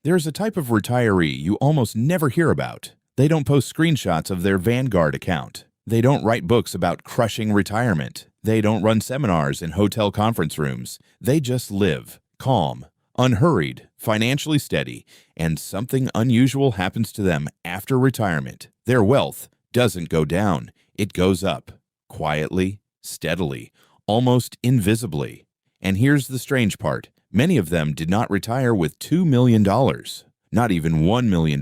There's a type of retiree you almost never hear about. They don't post screenshots of their Vanguard account. They don't write books about crushing retirement. They don't run seminars in hotel conference rooms. They just live, calm, unhurried, financially steady, and something unusual happens to them after retirement. Their wealth doesn't go down. It goes up, quietly, steadily, almost invisibly. And here's the strange part. Many of them did not retire with $2 million, not even $1 million.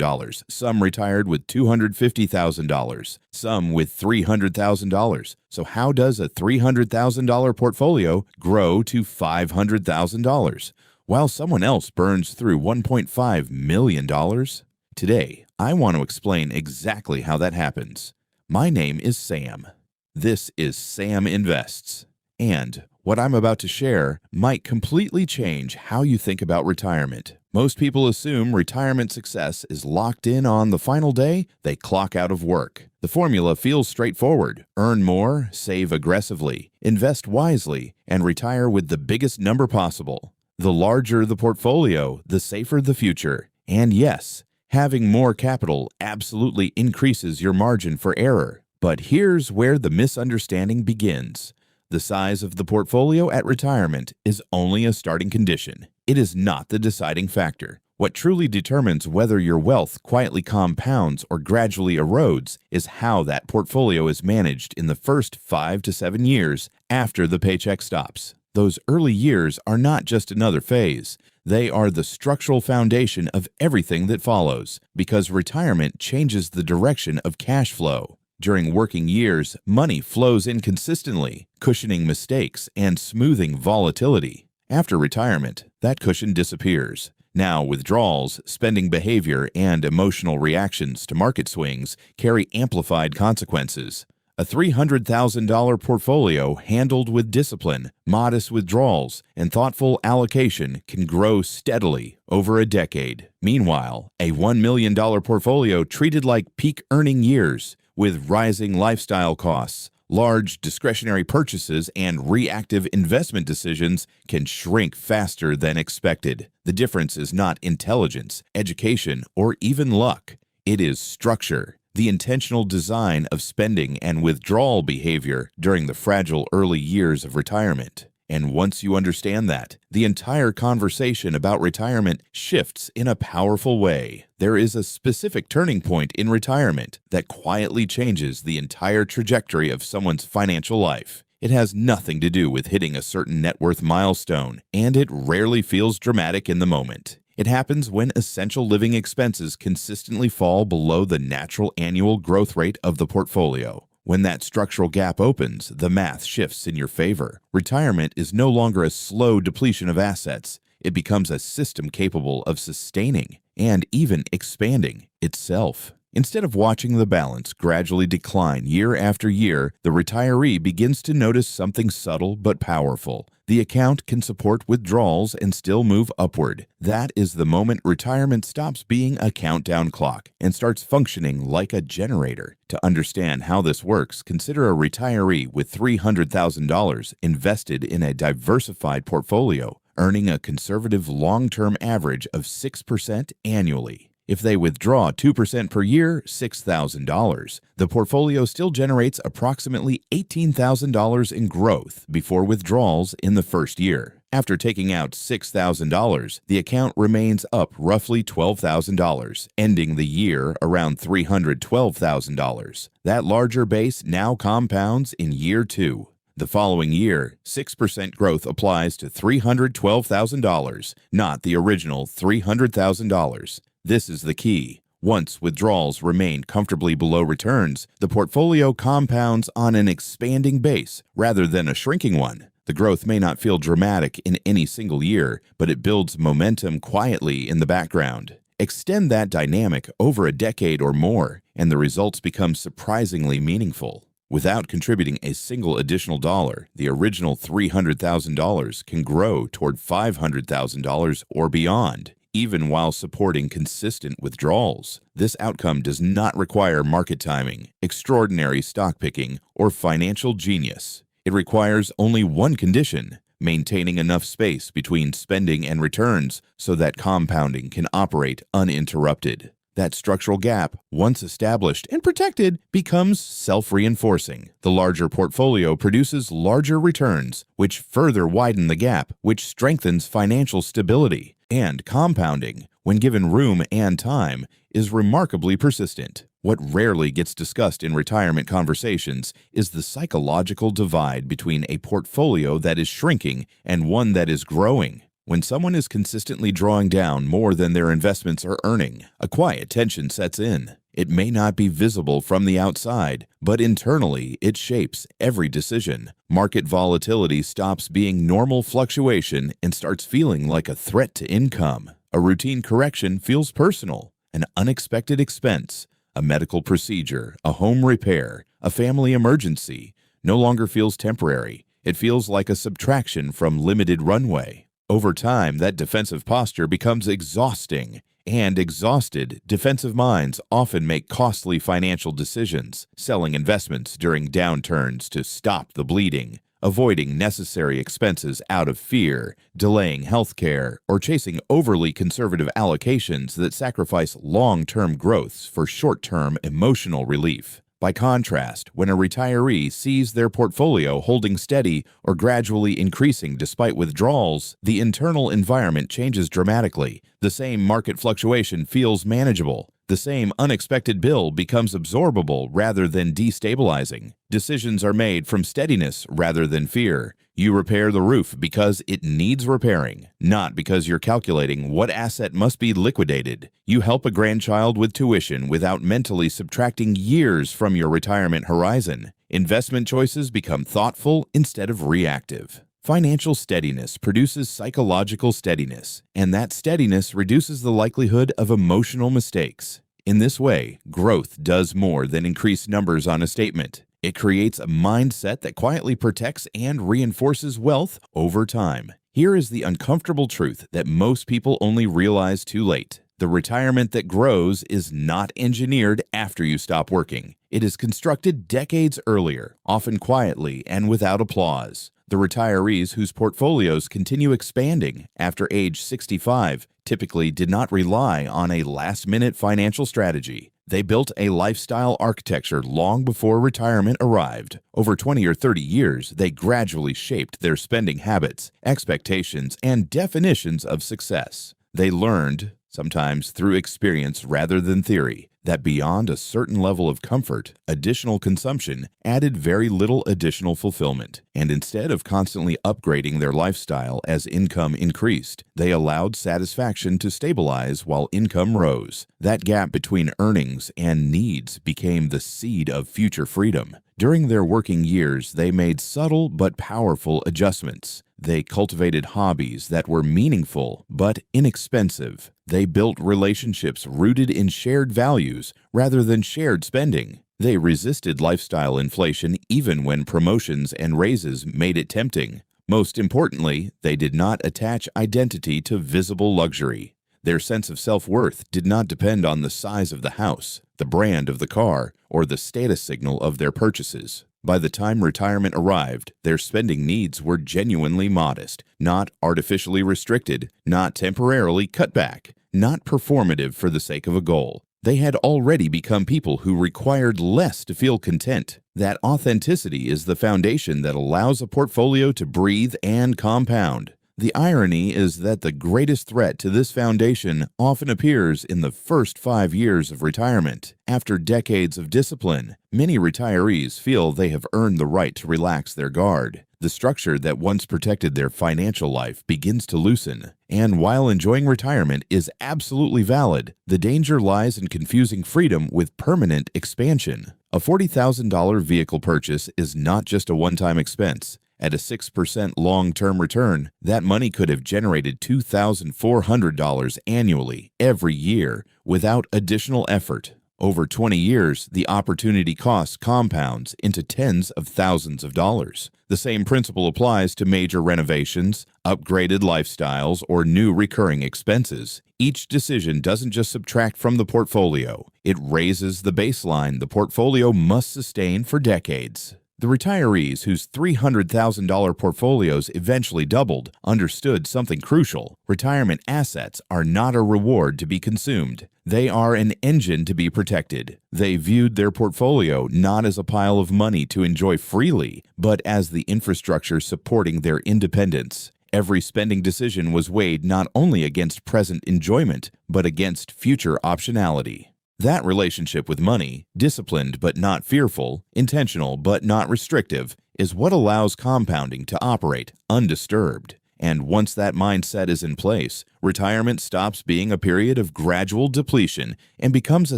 Some retired with $250,000, some with $300,000. So how does a $300,000 portfolio grow to $500,000 while someone else burns through $1.5 million? Today, I want to explain exactly how that happens. My name is Sam. This is Sam Invests. And what I'm about to share might completely change how you think about retirement. Most people assume retirement success is locked in on the final day they clock out of work. The formula feels straightforward. Earn more, save aggressively, invest wisely, and retire with the biggest number possible. The larger the portfolio, the safer the future. And yes, having more capital absolutely increases your margin for error. But here's where the misunderstanding begins. The size of the portfolio at retirement is only a starting condition. It is not the deciding factor. What truly determines whether your wealth quietly compounds or gradually erodes is how that portfolio is managed in the first 5 to 7 years after the paycheck stops. Those early years are not just another phase. They are the structural foundation of everything that follows, because retirement changes the direction of cash flow. During working years, money flows in consistently, cushioning mistakes and smoothing volatility. After retirement, that cushion disappears. Now, withdrawals, spending behavior, and emotional reactions to market swings carry amplified consequences. A $300,000 portfolio handled with discipline, modest withdrawals, and thoughtful allocation can grow steadily over a decade. Meanwhile, a $1 million portfolio treated like peak earning years, with rising lifestyle costs, large discretionary purchases, and reactive investment decisions can shrink faster than expected. The difference is not intelligence, education, or even luck. It is structure, the intentional design of spending and withdrawal behavior during the fragile early years of retirement. And once you understand that, the entire conversation about retirement shifts in a powerful way. There is a specific turning point in retirement that quietly changes the entire trajectory of someone's financial life. It has nothing to do with hitting a certain net worth milestone, and it rarely feels dramatic in the moment. It happens when essential living expenses consistently fall below the natural annual growth rate of the portfolio. When that structural gap opens, the math shifts in your favor. Retirement is no longer a slow depletion of assets. It becomes a system capable of sustaining and even expanding itself. Instead of watching the balance gradually decline year after year, the retiree begins to notice something subtle but powerful. The account can support withdrawals and still move upward. That is the moment retirement stops being a countdown clock and starts functioning like a generator. To understand how this works, consider a retiree with $300,000 invested in a diversified portfolio, earning a conservative long-term average of 6% annually. If they withdraw 2% per year, $6,000, the portfolio still generates approximately $18,000 in growth before withdrawals in the first year. After taking out $6,000, the account remains up roughly $12,000, ending the year around $312,000. That larger base now compounds in year 2. The following year, 6% growth applies to $312,000, not the original $300,000. This is the key. Once withdrawals remain comfortably below returns, the portfolio compounds on an expanding base rather than a shrinking one. The growth may not feel dramatic in any single year, but it builds momentum quietly in the background. Extend that dynamic over a decade or more, and the results become surprisingly meaningful. Without contributing a single additional dollar, the original $300,000 can grow toward $500,000 or beyond, even while supporting consistent withdrawals. This outcome does not require market timing, extraordinary stock picking, or financial genius. It requires only one condition: maintaining enough space between spending and returns so that compounding can operate uninterrupted. That structural gap, once established and protected, becomes self-reinforcing. The larger portfolio produces larger returns, which further widen the gap, which strengthens financial stability. And compounding, when given room and time, is remarkably persistent. What rarely gets discussed in retirement conversations is the psychological divide between a portfolio that is shrinking and one that is growing. When someone is consistently drawing down more than their investments are earning, a quiet tension sets in. It may not be visible from the outside, but internally it shapes every decision. Market volatility stops being normal fluctuation and starts feeling like a threat to income. A routine correction feels personal. An unexpected expense, a medical procedure, a home repair, a family emergency, no longer feels temporary. It feels like a subtraction from limited runway. Over time, that defensive posture becomes exhausting, and exhausted, defensive minds often make costly financial decisions, selling investments during downturns to stop the bleeding, avoiding necessary expenses out of fear, delaying health care, or chasing overly conservative allocations that sacrifice long-term growths for short-term emotional relief. By contrast, when a retiree sees their portfolio holding steady or gradually increasing despite withdrawals, the internal environment changes dramatically. The same market fluctuation feels manageable. The same unexpected bill becomes absorbable rather than destabilizing. Decisions are made from steadiness rather than fear. You repair the roof because it needs repairing, not because you're calculating what asset must be liquidated. You help a grandchild with tuition without mentally subtracting years from your retirement horizon. Investment choices become thoughtful instead of reactive. Financial steadiness produces psychological steadiness, and that steadiness reduces the likelihood of emotional mistakes. In this way, growth does more than increase numbers on a statement. It creates a mindset that quietly protects and reinforces wealth over time. Here is the uncomfortable truth that most people only realize too late. The retirement that grows is not engineered after you stop working. It is constructed decades earlier, often quietly and without applause. The retirees whose portfolios continue expanding after age 65 typically did not rely on a last-minute financial strategy. They built a lifestyle architecture long before retirement arrived. Over 20 or 30 years, they gradually shaped their spending habits, expectations, and definitions of success. They learned, sometimes through experience rather than theory, that beyond a certain level of comfort, additional consumption added very little additional fulfillment. And instead of constantly upgrading their lifestyle as income increased, they allowed satisfaction to stabilize while income rose. That gap between earnings and needs became the seed of future freedom. During their working years, they made subtle but powerful adjustments. They cultivated hobbies that were meaningful but inexpensive. They built relationships rooted in shared values rather than shared spending. They resisted lifestyle inflation even when promotions and raises made it tempting. Most importantly, they did not attach identity to visible luxury. Their sense of self-worth did not depend on the size of the house, the brand of the car, or the status signal of their purchases. By the time retirement arrived, their spending needs were genuinely modest, not artificially restricted, not temporarily cut back, not performative for the sake of a goal. They had already become people who required less to feel content. That authenticity is the foundation that allows a portfolio to breathe and compound. The irony is that the greatest threat to this foundation often appears in the first 5 years of retirement. After decades of discipline, many retirees feel they have earned the right to relax their guard. The structure that once protected their financial life begins to loosen. And while enjoying retirement is absolutely valid, the danger lies in confusing freedom with permanent expansion. A $40,000 vehicle purchase is not just a one-time expense. At a 6% long-term return, that money could have generated $2,400 annually every year without additional effort. Over 20 years, the opportunity cost compounds into tens of thousands of dollars. The same principle applies to major renovations, upgraded lifestyles, or new recurring expenses. Each decision doesn't just subtract from the portfolio. It raises the baseline the portfolio must sustain for decades. The retirees whose $300,000 portfolios eventually doubled understood something crucial. Retirement assets are not a reward to be consumed. They are an engine to be protected. They viewed their portfolio not as a pile of money to enjoy freely, but as the infrastructure supporting their independence. Every spending decision was weighed not only against present enjoyment, but against future optionality. That relationship with money, disciplined but not fearful, intentional but not restrictive, is what allows compounding to operate undisturbed. And once that mindset is in place, retirement stops being a period of gradual depletion and becomes a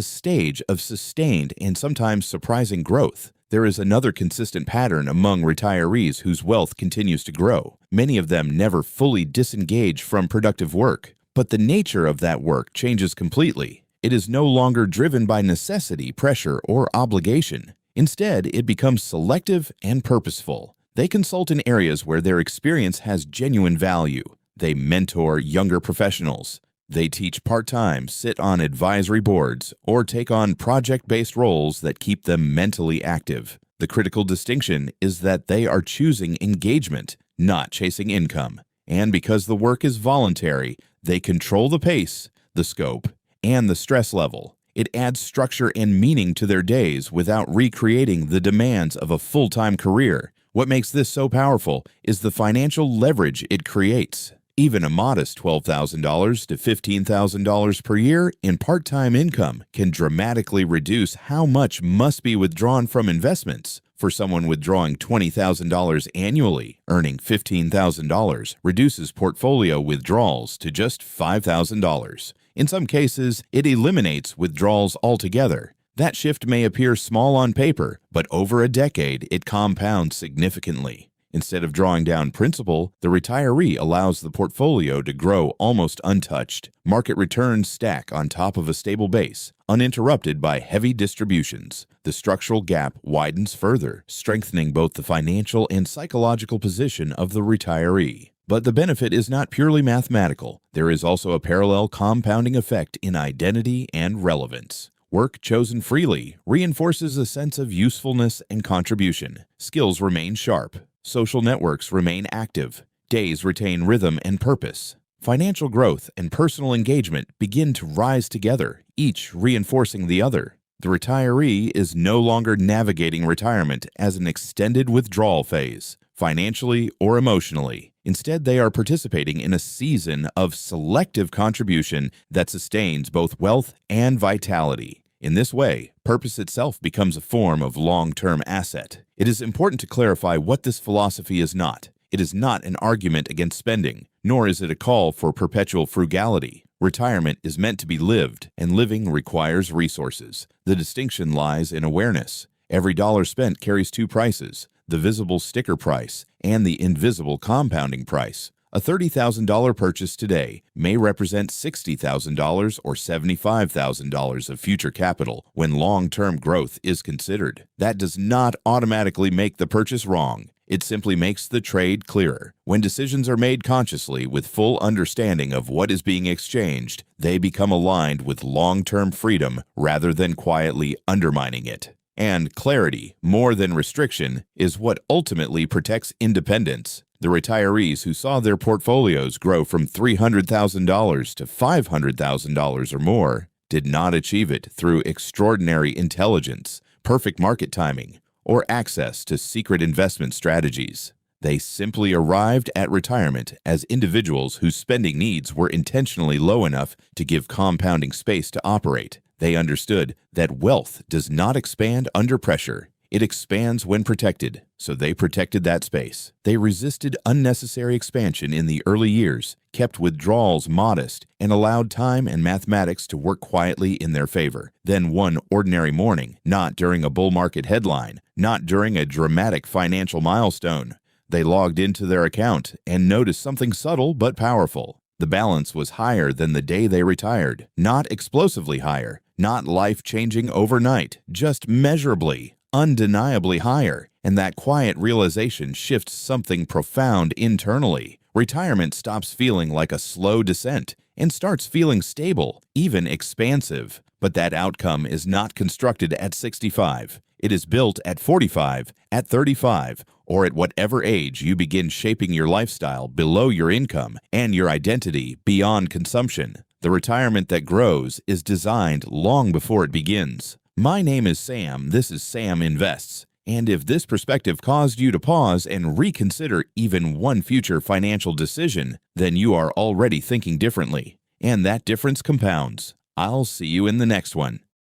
stage of sustained and sometimes surprising growth. There is another consistent pattern among retirees whose wealth continues to grow. Many of them never fully disengage from productive work, but the nature of that work changes completely. It is no longer driven by necessity, pressure, or obligation. Instead, it becomes selective and purposeful. They consult in areas where their experience has genuine value. They mentor younger professionals. They teach part-time, sit on advisory boards, or take on project-based roles that keep them mentally active. The critical distinction is that they are choosing engagement, not chasing income. And because the work is voluntary, they control the pace, the scope, and the stress level. It adds structure and meaning to their days without recreating the demands of a full-time career. What makes this so powerful is the financial leverage it creates. Even a modest $12,000 to $15,000 per year in part-time income can dramatically reduce how much must be withdrawn from investments. For someone withdrawing $20,000 annually, earning $15,000 reduces portfolio withdrawals to just $5,000. In some cases, it eliminates withdrawals altogether. That shift may appear small on paper, but over a decade, it compounds significantly. Instead of drawing down principal, the retiree allows the portfolio to grow almost untouched. Market returns stack on top of a stable base, uninterrupted by heavy distributions. The structural gap widens further, strengthening both the financial and psychological position of the retiree. But the benefit is not purely mathematical. There is also a parallel compounding effect in identity and relevance. Work chosen freely reinforces a sense of usefulness and contribution. Skills remain sharp. Social networks remain active. Days retain rhythm and purpose. Financial growth and personal engagement begin to rise together, each reinforcing the other. The retiree is no longer navigating retirement as an extended withdrawal phase, financially or emotionally. Instead, they are participating in a season of selective contribution that sustains both wealth and vitality. In this way, purpose itself becomes a form of long-term asset. It is important to clarify what this philosophy is not. It is not an argument against spending, nor is it a call for perpetual frugality. Retirement is meant to be lived, and living requires resources. The distinction lies in awareness. Every dollar spent carries two prices: the visible sticker price and the invisible compounding price. A $30,000 purchase today may represent $60,000 or $75,000 of future capital when long-term growth is considered. That does not automatically make the purchase wrong. It simply makes the trade clearer. When decisions are made consciously with full understanding of what is being exchanged, they become aligned with long-term freedom rather than quietly undermining it. And clarity, more than restriction, is what ultimately protects independence. The retirees who saw their portfolios grow from $300,000 to $500,000 or more did not achieve it through extraordinary intelligence, perfect market timing, or access to secret investment strategies. They simply arrived at retirement as individuals whose spending needs were intentionally low enough to give compounding space to operate. They understood that wealth does not expand under pressure. It expands when protected, so they protected that space. They resisted unnecessary expansion in the early years, kept withdrawals modest, and allowed time and mathematics to work quietly in their favor. Then one ordinary morning, not during a bull market headline, not during a dramatic financial milestone, they logged into their account and noticed something subtle but powerful. The balance was higher than the day they retired, not explosively higher, not life-changing overnight, just measurably, undeniably higher, and that quiet realization shifts something profound internally. Retirement stops feeling like a slow descent and starts feeling stable, even expansive. But that outcome is not constructed at 65. It is built at 45, at 35, or at whatever age you begin shaping your lifestyle below your income and your identity beyond consumption. The retirement that grows is designed long before it begins. My name is Sam. This is Sam Invests. And if this perspective caused you to pause and reconsider even one future financial decision, then you are already thinking differently. And that difference compounds. I'll see you in the next one.